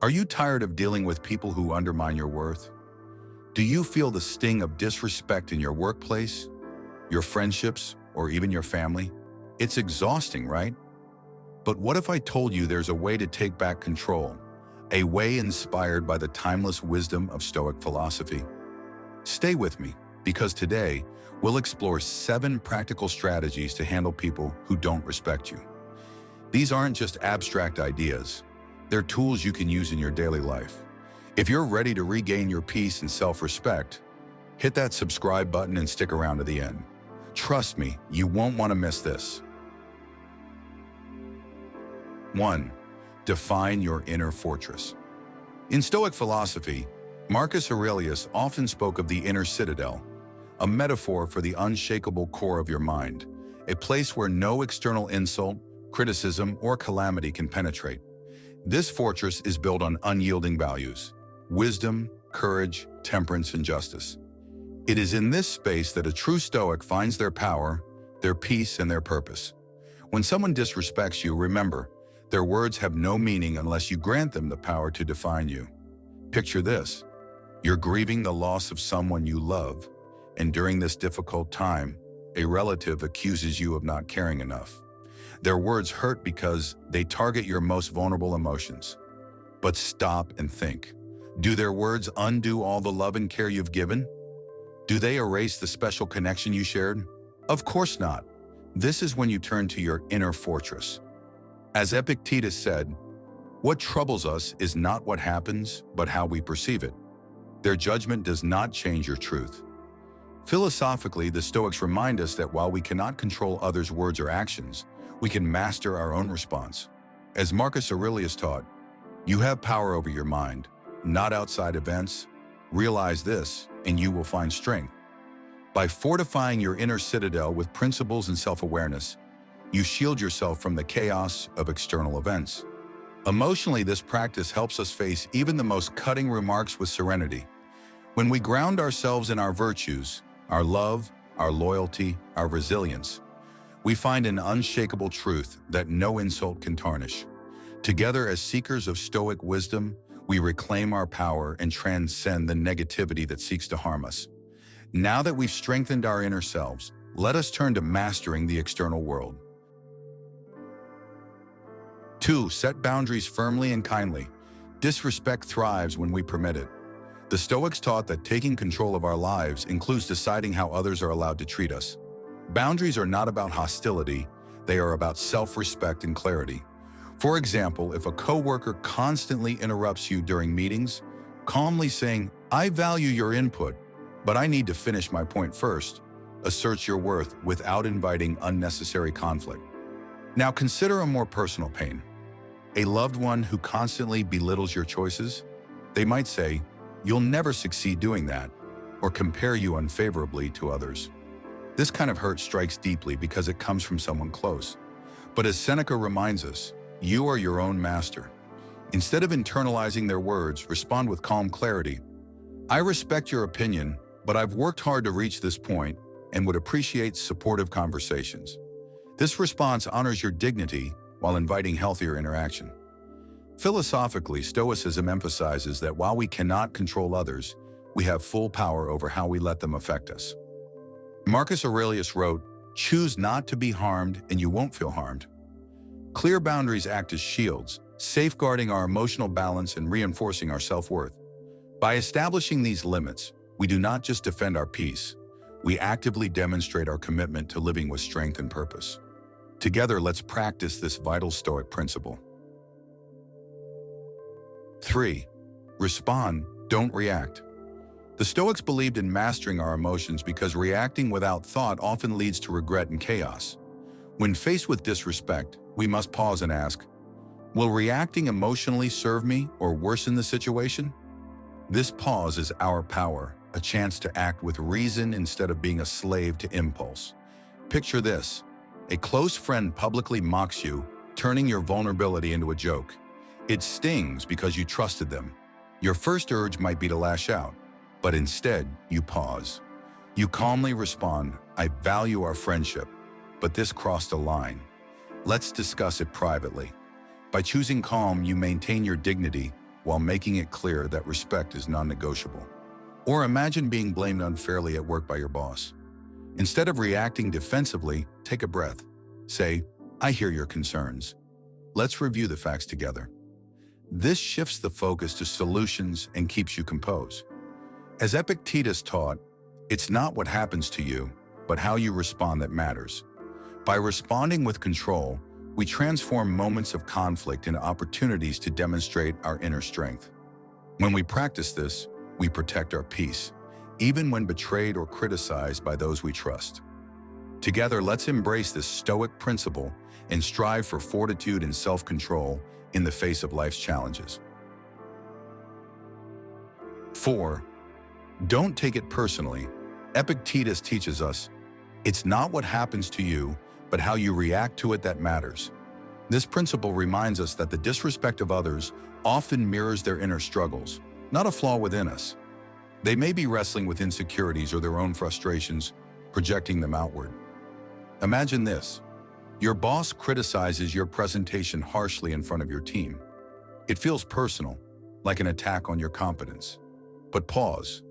Are you tired of dealing with people who undermine your worth? Do you feel the sting of disrespect in your workplace, your friendships, or even your family? It's exhausting, right? But what if I told you there's a way to take back control, a way inspired by the timeless wisdom of Stoic philosophy? Stay with me, because today we'll explore 7 practical strategies to handle people who don't respect you. These aren't just abstract ideas. They're tools you can use in your daily life. If you're ready to regain your peace and self-respect, hit that subscribe button and stick around to the end. Trust me, you won't want to miss this. 1. Define your inner fortress. In Stoic philosophy, Marcus Aurelius often spoke of the inner citadel, a metaphor for the unshakable core of your mind, a place where no external insult, criticism, or calamity can penetrate. This fortress is built on unyielding values: wisdom, courage, temperance, and justice. It is in this space that a true Stoic finds their power, their peace, and their purpose. When someone disrespects you, remember, their words have no meaning unless you grant them the power to define you. Picture this. You're grieving the loss of someone you love, and during this difficult time, a relative accuses you of not caring enough. Their words hurt because they target your most vulnerable emotions. But stop and think. Do their words undo all the love and care you've given? Do they erase the special connection you shared? Of course not. This is when you turn to your inner fortress. As Epictetus said, "What troubles us is not what happens, but how we perceive it." Their judgment does not change your truth. Philosophically, the Stoics remind us that while we cannot control others' words or actions, we can master our own response. As Marcus Aurelius taught, you have power over your mind, not outside events. Realize this, and you will find strength. By fortifying your inner citadel with principles and self-awareness, you shield yourself from the chaos of external events. Emotionally, this practice helps us face even the most cutting remarks with serenity. When we ground ourselves in our virtues, our love, our loyalty, our resilience, we find an unshakable truth that no insult can tarnish. Together, as seekers of Stoic wisdom, we reclaim our power and transcend the negativity that seeks to harm us. Now that we've strengthened our inner selves, let us turn to mastering the external world. 2. Set boundaries firmly and kindly. Disrespect thrives when we permit it. The Stoics taught that taking control of our lives includes deciding how others are allowed to treat us. Boundaries are not about hostility, they are about self-respect and clarity. For example, if a coworker constantly interrupts you during meetings, calmly saying, "I value your input, but I need to finish my point first," asserts your worth without inviting unnecessary conflict. Now consider a more personal pain. A loved one who constantly belittles your choices. They might say, "You'll never succeed doing that," or compare you unfavorably to others. This kind of hurt strikes deeply because it comes from someone close. But as Seneca reminds us, you are your own master. Instead of internalizing their words, respond with calm clarity. "I respect your opinion, but I've worked hard to reach this point and would appreciate supportive conversations." This response honors your dignity while inviting healthier interaction. Philosophically, Stoicism emphasizes that while we cannot control others, we have full power over how we let them affect us. Marcus Aurelius wrote, "Choose not to be harmed and you won't feel harmed." Clear boundaries act as shields, safeguarding our emotional balance and reinforcing our self-worth. By establishing these limits, we do not just defend our peace, we actively demonstrate our commitment to living with strength and purpose. Together, let's practice this vital Stoic principle. 3. Respond, don't react. The Stoics believed in mastering our emotions because reacting without thought often leads to regret and chaos. When faced with disrespect, we must pause and ask, will reacting emotionally serve me or worsen the situation? This pause is our power, a chance to act with reason instead of being a slave to impulse. Picture this. A close friend publicly mocks you, turning your vulnerability into a joke. It stings because you trusted them. Your first urge might be to lash out, but instead, you pause. You calmly respond, "I value our friendship, but this crossed a line. Let's discuss it privately." By choosing calm, you maintain your dignity while making it clear that respect is non-negotiable. Or imagine being blamed unfairly at work by your boss. Instead of reacting defensively, take a breath. Say, "I hear your concerns. Let's review the facts together." This shifts the focus to solutions and keeps you composed. As Epictetus taught, it's not what happens to you, but how you respond that matters. By responding with control, we transform moments of conflict into opportunities to demonstrate our inner strength. When we practice this, we protect our peace, even when betrayed or criticized by those we trust. Together, let's embrace this Stoic principle and strive for fortitude and self-control in the face of life's challenges. 4. Don't take it personally. Epictetus teaches us, it's not what happens to you, but how you react to it that matters. This principle reminds us that the disrespect of others often mirrors their inner struggles, not a flaw within us. They may be wrestling with insecurities or their own frustrations, projecting them outward. Imagine this. Your boss criticizes your presentation harshly in front of your team. It feels personal, like an attack on your competence. But pause.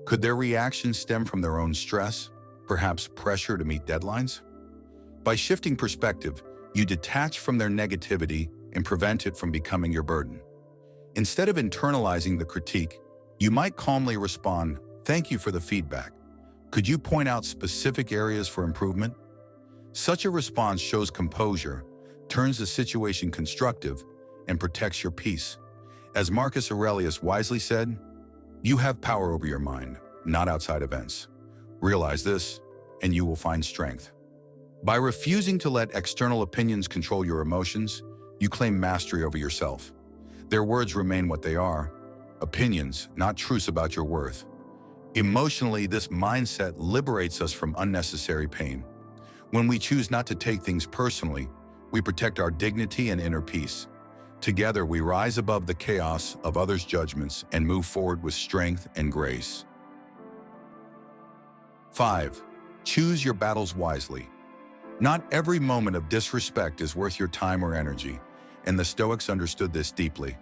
Could their reaction stem from their own stress, perhaps pressure to meet deadlines? By shifting perspective, you detach from their negativity and prevent it from becoming your burden. Instead of internalizing the critique, you might calmly respond, "Thank you for the feedback. Could you point out specific areas for improvement?" Such a response shows composure, turns the situation constructive, and protects your peace. As Marcus Aurelius wisely said, "You have power over your mind, not outside events." Realize this, and you will find strength. By refusing to let external opinions control your emotions, you claim mastery over yourself. Their words remain what they are, opinions, not truths about your worth. Emotionally, this mindset liberates us from unnecessary pain. When we choose not to take things personally, we protect our dignity and inner peace. Together, we rise above the chaos of others' judgments and move forward with strength and grace. 5. Choose your battles wisely. Not every moment of disrespect is worth your time or energy, and the Stoics understood this deeply.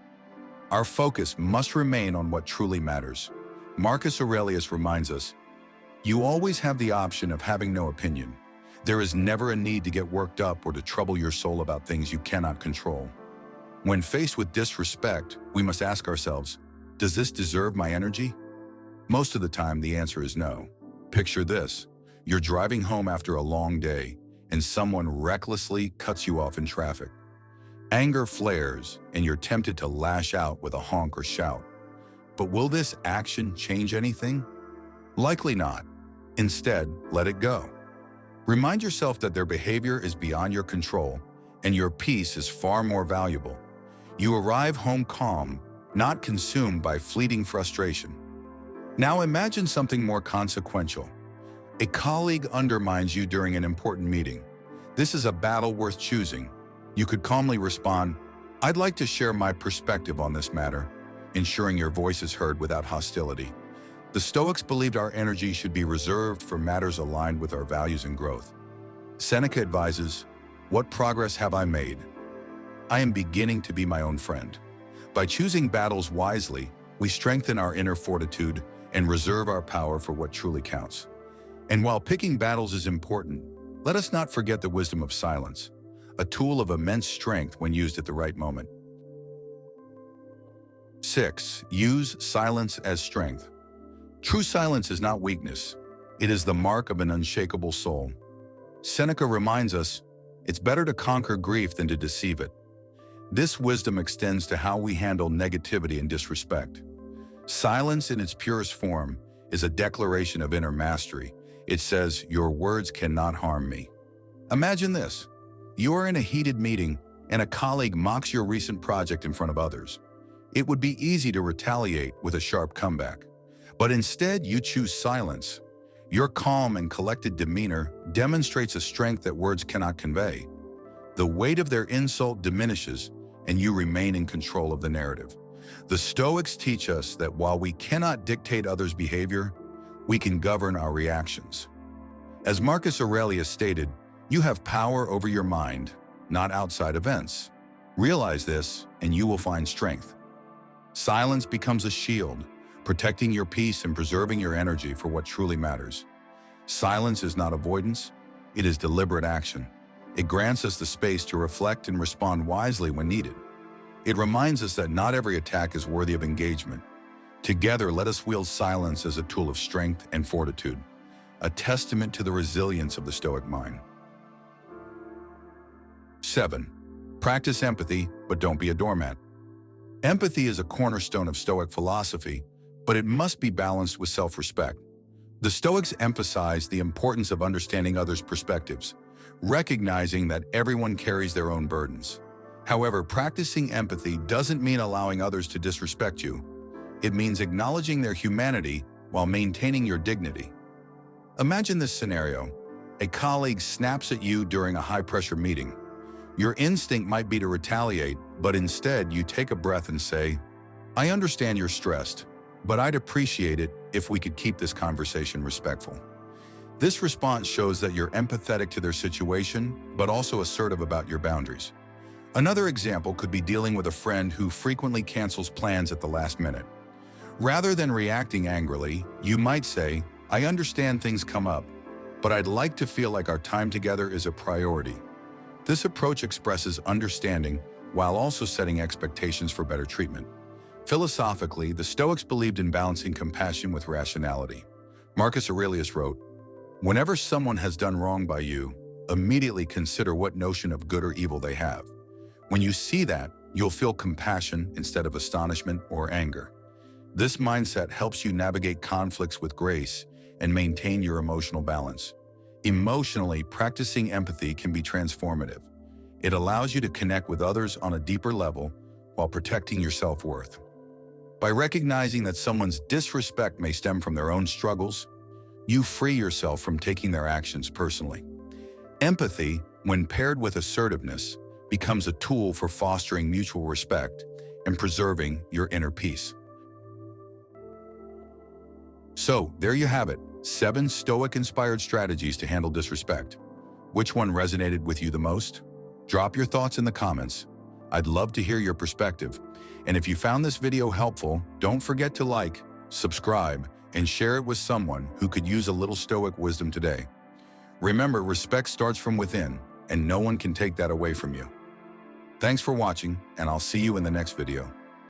Our focus must remain on what truly matters. Marcus Aurelius reminds us, "You always have the option of having no opinion. There is never a need to get worked up or to trouble your soul about things you cannot control." When faced with disrespect, we must ask ourselves, does this deserve my energy? Most of the time, the answer is no. Picture this. You're driving home after a long day, and someone recklessly cuts you off in traffic. Anger flares, and you're tempted to lash out with a honk or shout. But will this action change anything? Likely not. Instead, let it go. Remind yourself that their behavior is beyond your control, and your peace is far more valuable. You arrive home calm, not consumed by fleeting frustration. Now imagine something more consequential. A colleague undermines you during an important meeting. This is a battle worth choosing. You could calmly respond, "I'd like to share my perspective on this matter," ensuring your voice is heard without hostility. The Stoics believed our energy should be reserved for matters aligned with our values and growth. Seneca advises, "What progress have I made? I am beginning to be my own friend." By choosing battles wisely, we strengthen our inner fortitude and reserve our power for what truly counts. And while picking battles is important, let us not forget the wisdom of silence, a tool of immense strength when used at the right moment. 6. Use silence as strength. True silence is not weakness. It is the mark of an unshakable soul. Seneca reminds us, it's better to conquer grief than to deceive it. This wisdom extends to how we handle negativity and disrespect. Silence in its purest form is a declaration of inner mastery. It says, "Your words cannot harm me." Imagine this. You are in a heated meeting and a colleague mocks your recent project in front of others. It would be easy to retaliate with a sharp comeback. But instead, you choose silence. Your calm and collected demeanor demonstrates a strength that words cannot convey. The weight of their insult diminishes, and you remain in control of the narrative. The Stoics teach us that while we cannot dictate others' behavior, we can govern our reactions. As Marcus Aurelius stated, "You have power over your mind, not outside events." Realize this, and you will find strength. Silence becomes a shield, protecting your peace and preserving your energy for what truly matters. Silence is not avoidance, it is deliberate action. It grants us the space to reflect and respond wisely when needed. It reminds us that not every attack is worthy of engagement. Together, let us wield silence as a tool of strength and fortitude, a testament to the resilience of the Stoic mind. 7. Practice empathy, but don't be a doormat. Empathy is a cornerstone of Stoic philosophy, but it must be balanced with self-respect. The Stoics emphasize the importance of understanding others' perspectives, recognizing that everyone carries their own burdens. However, practicing empathy doesn't mean allowing others to disrespect you. It means acknowledging their humanity while maintaining your dignity. Imagine this scenario. A colleague snaps at you during a high-pressure meeting. Your instinct might be to retaliate, but instead you take a breath and say, "I understand you're stressed, but I'd appreciate it if we could keep this conversation respectful." This response shows that you're empathetic to their situation, but also assertive about your boundaries. Another example could be dealing with a friend who frequently cancels plans at the last minute. Rather than reacting angrily, you might say, "I understand things come up, but I'd like to feel like our time together is a priority." This approach expresses understanding while also setting expectations for better treatment. Philosophically, the Stoics believed in balancing compassion with rationality. Marcus Aurelius wrote, "Whenever someone has done wrong by you, immediately consider what notion of good or evil they have. When you see that, you'll feel compassion instead of astonishment or anger." This mindset helps you navigate conflicts with grace and maintain your emotional balance. Emotionally, practicing empathy can be transformative. It allows you to connect with others on a deeper level while protecting your self-worth. By recognizing that someone's disrespect may stem from their own struggles, you free yourself from taking their actions personally. Empathy, when paired with assertiveness, becomes a tool for fostering mutual respect and preserving your inner peace. So, there you have it, 7 Stoic-inspired strategies to handle disrespect. Which one resonated with you the most? Drop your thoughts in the comments. I'd love to hear your perspective. And if you found this video helpful, don't forget to like, subscribe, and share it with someone who could use a little Stoic wisdom today. Remember, respect starts from within, and no one can take that away from you. Thanks for watching, and I'll see you in the next video.